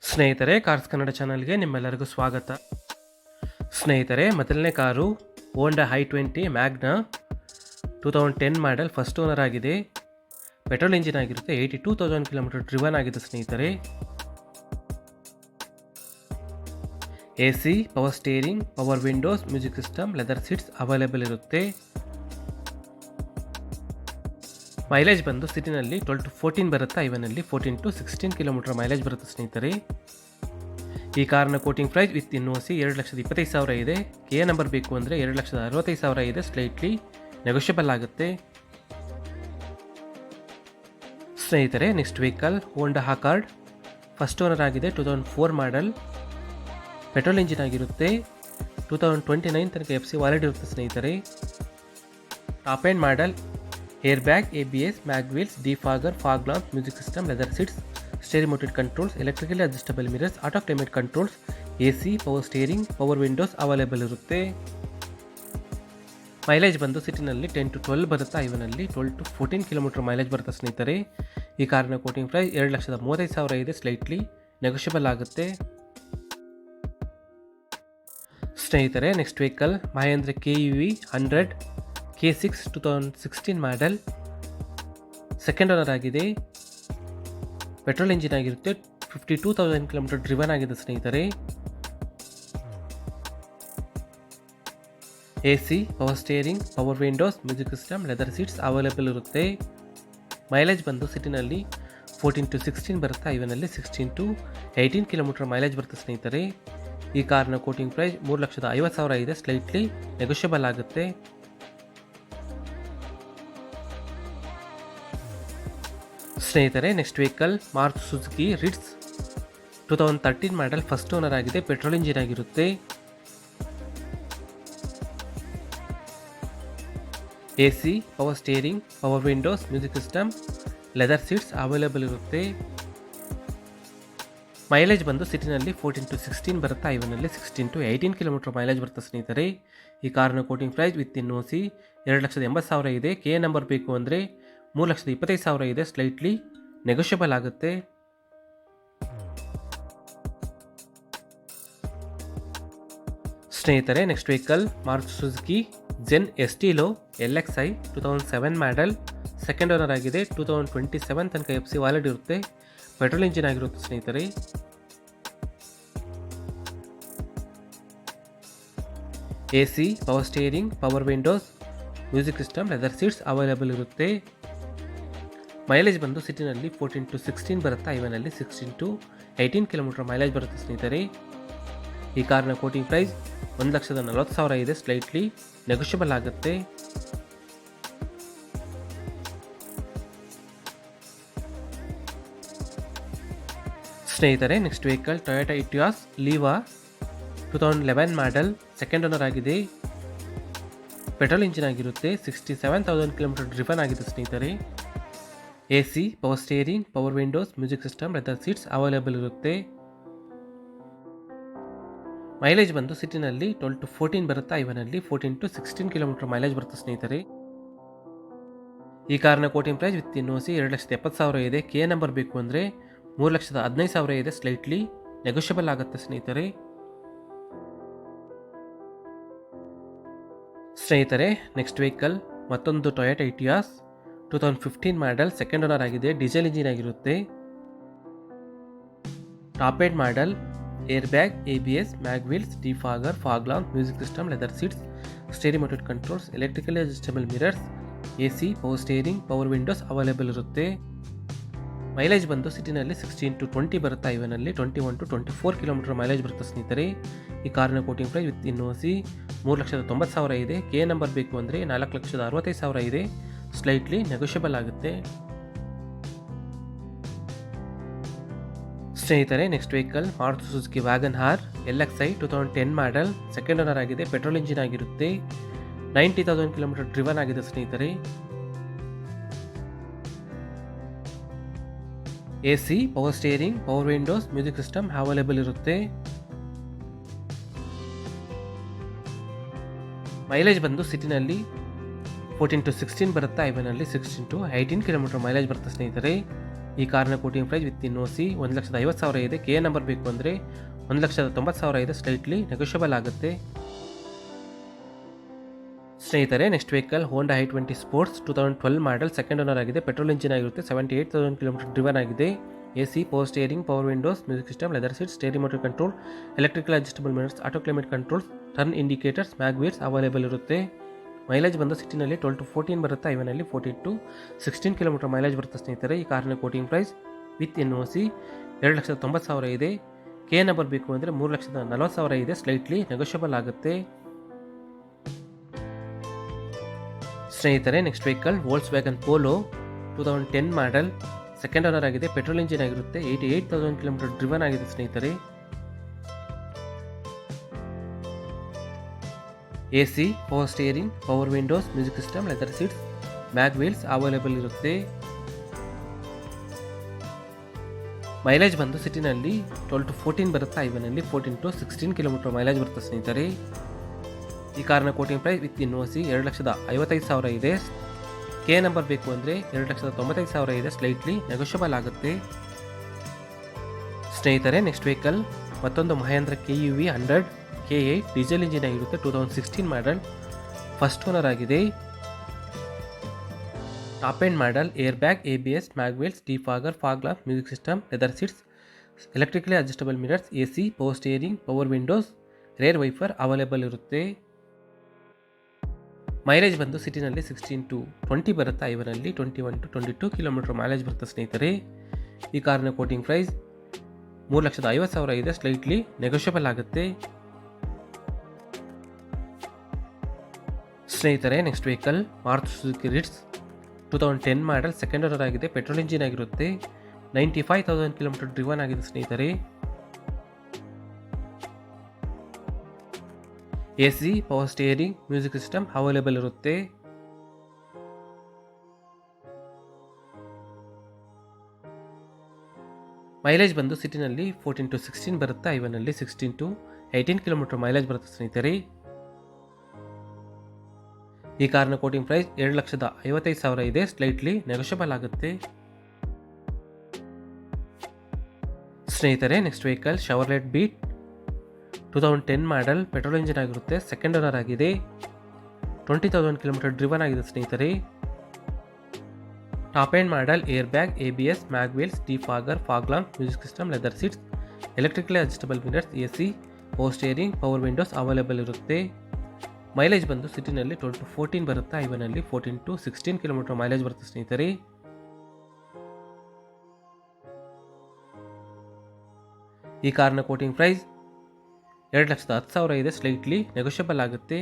ಸ್ನೇಹಿತರೆ, ಕಾರ್ಸ್ ಕನ್ನಡ ಚಾನಲ್ಗೆ ನಿಮ್ಮೆಲ್ಲರಿಗೂ ಸ್ವಾಗತ. ಸ್ನೇಹಿತರೆ, ಮೊದಲನೇ ಕಾರು ಹೋಂಡಾ i20 Magna 2010 model, first owner ಆಗಿದೆ. ಪೆಟ್ರೋಲ್ ಇಂಜಿನ್ ಆಗಿರುತ್ತೆ. 82,000 ಕಿಲೋಮೀಟರ್ ಡ್ರಿವನ್ ಆಗಿದೆ ಸ್ನೇಹಿತರೆ. AC, power steering, power windows, music system, leather seats available ಇರುತ್ತೆ. ಮೈಲೇಜ್ ಬಂದು ಸಿಟಿನಲ್ಲಿ 12 to 14 ಬರುತ್ತೆ. ಐವನಲ್ಲಿ 14 to 16 ಕಿಲೋಮೀಟರ್ ಮೈಲೇಜ್ ಬರುತ್ತೆ ಸ್ನೇಹಿತರೆ. ಈ ಕಾರ್ನ ಕೋಟಿಂಗ್ ಪ್ರೈಸ್ ವಿತ್ NOC 2,25,000 ಇದೆ. ಕೆ ನಂಬರ್ ಬೇಕು ಅಂದರೆ 2,65,000 ಇದೆ. ಸ್ಲೈಟ್ಲಿ ನೆಗೋಷಿಯಬಲ್ ಆಗುತ್ತೆ. ಸ್ನೇಹಿತರೆ, ನೆಕ್ಸ್ಟ್ ವೆಹಿಕಲ್ ಹೋಂಡಾ ಅಕಾರ್ಡ್, ಫಸ್ಟ್ ಓನರ್ ಆಗಿದೆ. 2004 ಮಾಡೆಲ್, ಪೆಟ್ರೋಲ್ ಇಂಜಿನ್ ಆಗಿರುತ್ತೆ. 2029 ತನಕ FC ವ್ಯಾಲಿಡ್ ಇರುತ್ತೆ ಸ್ನೇಹಿತರೆ. Top end model, air bag, ABS, mag wheels, defogger, fog lamp, music system, leather seats, steering mounted controls, electrically adjustable mirrors, auto climate controls, AC, power steering, power Windows available ಇರುತ್ತೆ. Mileage ಬಂದು ಸಿಟಿನಲ್ಲಿ 10 to 12 ಬರುತ್ತೆ. ಐವನಲ್ಲಿ 12 to 14 kilometre mileage ಬರುತ್ತೆ ಸ್ನೇಹಿತರೆ. ಈ ಕಾರಿನ quoting price 2,35,000 ಇದೆ. Slightly negotiable ಆಗುತ್ತೆ. ಸ್ನೇಹಿತರೆ, next vehicle Mahindra KUV 100 K6 2016 model, second owner ಆಗಿದೆ. ಪೆಟ್ರೋಲ್ ಇಂಜಿನ್ ಆಗಿರುತ್ತೆ. 52,000 ಕಿಲೋಮೀಟರ್ ಡ್ರಿವನ್ ಆಗಿದೆ ಸ್ನೇಹಿತರೆ. AC, power steering, power windows, music system, leather seats available ಇರುತ್ತೆ. ಮೈಲೇಜ್ ಬಂದು ಸಿಟಿನಲ್ಲಿ 14 to 16 ಬರುತ್ತೆ. ಐವನಲ್ಲಿ 16 to 18 ಕಿಲೋಮೀಟರ್ ಮೈಲೇಜ್ ಬರುತ್ತೆ ಸ್ನೇಹಿತರೆ. ಈ ಕಾರ್ನ ಕೋಟಿಂಗ್ ಪ್ರೈಸ್ 3,50,000 ಇದೆ. ಸ್ಲೈಟ್ಲಿ ನೆಗೋಷಿಯಬಲ್ ಆಗುತ್ತೆ. ಸ್ನೇಹಿತರೆ, next vehicle Maruti Suzuki Ritz 2013 model, first owner ಆಗಿದೆ. ಪೆಟ್ರೋಲ್ ಇಂಜಿನ್ ಆಗಿರುತ್ತೆ. AC, power steering, power windows, music system, leather seats available ಇರುತ್ತೆ. ಮೈಲೇಜ್ ಬಂದು ಸಿಟಿನಲ್ಲಿ 14 to 16 ಬರುತ್ತೆ. ಐವನಲ್ಲಿ 16 to 18 ಕಿಲೋಮೀಟರ್ ಮೈಲೇಜ್ ಬರುತ್ತೆ ಸ್ನೇಹಿತರೆ. ಈ ಕಾರ್ನ ಕೋಟಿಂಗ್ ಪ್ರೈಸ್ ವಿತ್ NOC 2,80,000 ಇದೆ. ಕೆ ನಂಬರ್ ಬೇಕು ಅಂದರೆ 3,25,000 ಇದೆ. ಸ್ಲೈಟ್ಲಿ ನೆಗೋಷಿಯಬಲ್ ಆಗುತ್ತೆ. ಸ್ನೇಹಿತರೆ, next vehicle Maruti Suzuki Zen Estilo LXi 2007 model, second owner ಆಗಿದೆ. 2027 ತನಕ FC ವ್ಯಾಲಿಡ್ ಇರುತ್ತೆ. ಪೆಟ್ರೋಲ್ ಇಂಜಿನ್ ಆಗಿರುತ್ತೆ ಸ್ನೇಹಿತರೆ. AC, power steering, power windows, music system, leather seats available ಇರುತ್ತೆ. ಮೈಲೇಜ್ ಬಂದು ಸಿಟಿನಲ್ಲಿ 14 to 16 ಬರುತ್ತೆ. ಐವನಲ್ಲಿ 16 to 18 ಕಿಲೋಮೀಟರ್ ಮೈಲೇಜ್ ಬರುತ್ತೆ ಸ್ನೇಹಿತರೆ. ಈ ಕಾರ್ನ ಕೋಟಿಂಗ್ ಪ್ರೈಸ್ 1,40,000 ಇದೆ. ಸ್ಲೈಟ್ಲಿ ನೆಗೋಷಿಯಬಲ್ ಆಗುತ್ತೆ. ಸ್ನೇಹಿತರೆ, next vehicle Toyota Etios Liva 2011 model, second owner ಆಗಿದೆ. ಪೆಟ್ರೋಲ್ ಇಂಜಿನ್ ಆಗಿರುತ್ತೆ. 67,000 ಕಿಲೋಮೀಟರ್ ಡ್ರಿವನ್ ಆಗಿದೆ ಸ್ನೇಹಿತರೆ. AC, power steering, power windows, music system, leather seats available ಇರುತ್ತೆ. ಮೈಲೇಜ್ ಬಂದು ಸಿಟಿನಲ್ಲಿ 12 to 14 ಬರುತ್ತೆ. ಐವನಲ್ಲಿ 14 to 16 ಕಿಲೋಮೀಟರ್ ಮೈಲೇಜ್ ಬರುತ್ತೆ ಸ್ನೇಹಿತರೆ. ಈ ಕಾರ್ನ ಕೋಟಿಂಗ್ ಪ್ರೈಸ್ ವಿತ್ NOC 2,70,000 ಇದೆ. ಕೆ ನಂಬರ್ ಬೇಕು ಅಂದರೆ 3,15,000 ಇದೆ. ಸ್ಲೈಟ್ಲಿ ನೆಗೋಷಿಯಬಲ್ ಆಗುತ್ತೆ ಸ್ನೇಹಿತರೆ. ಸ್ನೇಹಿತರೆ, ನೆಕ್ಸ್ಟ್ ವೆಹಿಕಲ್ ಮತ್ತೊಂದು ಟೊಯೋಟಾ ಇಟಿಯಾಸ್ 2015 ಮಾಡೆಲ್, ಸೆಕೆಂಡ್ ಓನರ್ ಆಗಿದೆ. ಡೀಸೆಲ್ ಇಂಜಿನ್ ಆಗಿರುತ್ತೆ. Top end model, air bag, ABS, mag wheels, defogger, fog lamp, music system, leather seats, steering mounted controls, electrically adjustable mirrors, AC, power steering, power Windows available ಇರುತ್ತೆ. Mileage ಬಂದು ಸಿಟಿನಲ್ಲಿ 16 to 20 ಬರುತ್ತೆ. ಐವನಲ್ಲಿ 21 to 24 kilometre mileage ಬರುತ್ತೆ ಸ್ನೇಹಿತರೆ. ಈ ಕಾರ್ನ quoting price with NOC 3,90,000 ಇದೆ. K number ಬೇಕು ಅಂದರೆ 4,65,000 ಇದೆ. ಸ್ಲೈಟ್ಲಿ ನೆಗೋಷಿಯಬಲ್ ಆಗುತ್ತೆ. ಸ್ನೇಹಿತರೆ, next vehicle Maruti Suzuki Wagon R LXi 2010 model, second owner ಆಗಿದೆ. ಪೆಟ್ರೋಲ್ ಇಂಜಿನ್ ಆಗಿರುತ್ತೆ. 90,000 ಕಿಲೋಮೀಟರ್ ಡ್ರಿವನ್ ಆಗಿದೆ ಸ್ನೇಹಿತರೆ. AC, power steering, power windows, music system available ಇರುತ್ತೆ. ಮೈಲೇಜ್ ಬಂದು ಸಿಟಿನಲ್ಲಿ 14 to 16 ಬರುತ್ತೆ. ಐವನಲ್ಲಿ 16 to 18 ಕಿಲೋಮೀಟರ್ ಮೈಲೇಜ್ ಬರುತ್ತೆ ಸ್ನೇಹಿತರೆ. ಈ ಕಾರ್ನ quoting price within OC 1,50,000 ಇದೆ. KA ನಂಬರ್ ಬೇಕು ಅಂದರೆ 1,90,000 ಇದೆ, ಸ್ಲೈಟ್ಲಿ ನೆಗೋಷಿಯಬಲ್ ಆಗುತ್ತೆ. ಸ್ನೇಹಿತರೆ, ನೆಕ್ಸ್ಟ್ ವೆಹಿಕಲ್ ಹೋಂಡಾ i20 ಸ್ಪೋರ್ಟ್ಸ್ 2012 ಮಾಡಲ್, ಸೆಕೆಂಡ್ ಓನರ್ ಆಗಿದೆ. ಪೆಟ್ರೋಲ್ ಇಂಜಿನ್ ಆಗಿರುತ್ತೆ. 78,000 ಕಿಲೋಮೀಟರ್ ಡ್ರಿವನ್ ಆಗಿದೆ. AC, power steering, power windows, music system, leather seat, steering motor control, electrical adjustable mirrors, auto climate controls, turn indicators, mag wheels available ಇರುತ್ತೆ. Mileage ಬಂದು ಸಿಟಿನಲ್ಲಿ 12 to 14 ಬರುತ್ತೆ, ಹೈವೇನಲ್ಲಿ 14 to 16 kilometre mileage ಬರುತ್ತೆ. ಸ್ನೇಹಿತರೆ, ಈ ಕಾರ್ನ quoting price within OC 2,90,000 ಇದೆ. KA number ಬೇಕು ಅಂದರೆ 3,40,000 ಇದೆ, ಸ್ಲೈಟ್ಲಿ ನೆಗೋಷಿಯಬಲ್ ಆಗುತ್ತೆ. ಸ್ನೇಹಿತರೆ, ನೆಕ್ಸ್ಟ್ ವೆಹಿಕಲ್ ವೋಲ್ಕ್ಸ್ವ್ಯಾಗನ್ ಪೋಲೋ 2010 ಮಾಡಲ್, ಸೆಕೆಂಡ್ ಓನರ್ ಆಗಿದೆ. ಪೆಟ್ರೋಲ್ ಇಂಜಿನ್ ಆಗಿರುತ್ತೆ. 88,000 ಕಿಲೋಮೀಟರ್ ಡ್ರಿವನ್ ಆಗಿದೆ. ಸ್ನೇಹಿತರೆ, AC, power steering, power windows, music system, leather seats, mag wheels available ಇರುತ್ತೆ. ಮೈಲೇಜ್ ಬಂದು ಸಿಟಿನಲ್ಲಿ 12 to 14 ಬರುತ್ತೆ, ಹೈವೇನಲ್ಲಿ 14 to 16 ಕಿಲೋಮೀಟರ್ ಮೈಲೇಜ್ ಬರುತ್ತೆ. ಸ್ನೇಹಿತರೆ, ಈ ಕಾರ್ನ quoting price within OC 2,55,000 ಇದೆ. KA ನಂಬರ್ ಬೇಕು ಅಂದರೆ 2,95,000 ಇದೆ, ಸ್ಲೈಟ್ಲಿ ನೆಗೋಷಿಯಬಲ್ ಆಗುತ್ತೆ. ಸ್ನೇಹಿತರೆ, ನೆಕ್ಸ್ಟ್ ವೆಹಿಕಲ್ ಮತ್ತೊಂದು Mahendra KUV 100 K8 diesel engine ಆಗಿರುತ್ತೆ. 2016 ಮಾಡಲ್, ಫಸ್ಟ್ ಓನರ್ ಆಗಿದೆ. Top end model, air bag, ABS, mag wheels, defogger, fog lamp, music system, leather seats, electrically adjustable mirrors, AC, power steering, power windows, rear wiper available ಇರುತ್ತೆ. Mileage ಬಂದು ಸಿಟಿನಲ್ಲಿ 16 to 20 ಬರುತ್ತೆ, ಹೈವೇನಲ್ಲಿ 21 to 22 kilometre mileage ಬರುತ್ತೆ. ಸ್ನೇಹಿತರೆ, ಈ ಕಾರ್ನ quoting price 3,50,000 ಇದೆ, slightly negotiable ಆಗುತ್ತೆ. ಸ್ನೇಹಿತರೆ, next vehicle Maruti Suzuki Ritz 2010 ಮಾಡಲ್, ಸೆಕೆಂಡ್ ಓನರ್ ಆಗಿದೆ. ಪೆಟ್ರೋಲ್ ಇಂಜಿನ್ ಆಗಿರುತ್ತೆ. 95,000 ಕಿಲೋಮೀಟರ್ ಡ್ರಿವನ್ ಆಗಿದೆ. ಸ್ನೇಹಿತರೆ, AC, power steering, music system available ಇರುತ್ತೆ. ಮೈಲೇಜ್ ಬಂದು ಸಿಟಿನಲ್ಲಿ 14 to 16 ಬರುತ್ತೆ, ಹೈವೇನಲ್ಲಿ 16 to 18 ಕಿಲೋಮೀಟರ್ ಮೈಲೇಜ್ ಬರುತ್ತೆ. ಸ್ನೇಹಿತರೆ, ಈ ಕಾರ್ನ ಕೋಟಿಂಗ್ ಪ್ರೈಸ್ 2,55,000 ಇದೆ, ಸ್ಲೈಟ್ಲಿ ನೆಗೋಷಿಯಬಲ್ ಆಗುತ್ತೆ. ಸ್ನೇಹಿತರೆ, ನೆಕ್ಸ್ಟ್ ವೆಹಿಕಲ್ ಶವರ್ಲೆಟ್ ಬೀಟ್ 2010 ಮಾಡಲ್, ಪೆಟ್ರೋಲ್ ಇಂಜಿನ್ ಆಗಿರುತ್ತೆ. ಸೆಕೆಂಡ್ ಓನರ್ ಆಗಿದೆ. 20,000 ಕಿಲೋಮೀಟರ್ ಡ್ರಿವನ್ ಆಗಿದೆ. ಸ್ನೇಹಿತರೆ, top end model, air bag, ABS, mag wheels, defogger, fog lamp, music system, leather seats, electrically adjustable mirrors, AC, power steering, power Windows available ಇರುತ್ತೆ. Mileage ಬಂದು ಸಿಟಿನಲ್ಲಿ 12 to 14 ಬರುತ್ತೆ, ಹೈವೇನಲ್ಲಿ 14 to 16 kilometre mileage ಬರುತ್ತೆ. ಸ್ನೇಹಿತರೆ, ಈ ಕಾರ್ನ ಕೋಟಿಂಗ್ ಪ್ರೈಸ್ 2,10,000 ಇದೆ, slightly negotiable ಆಗುತ್ತೆ.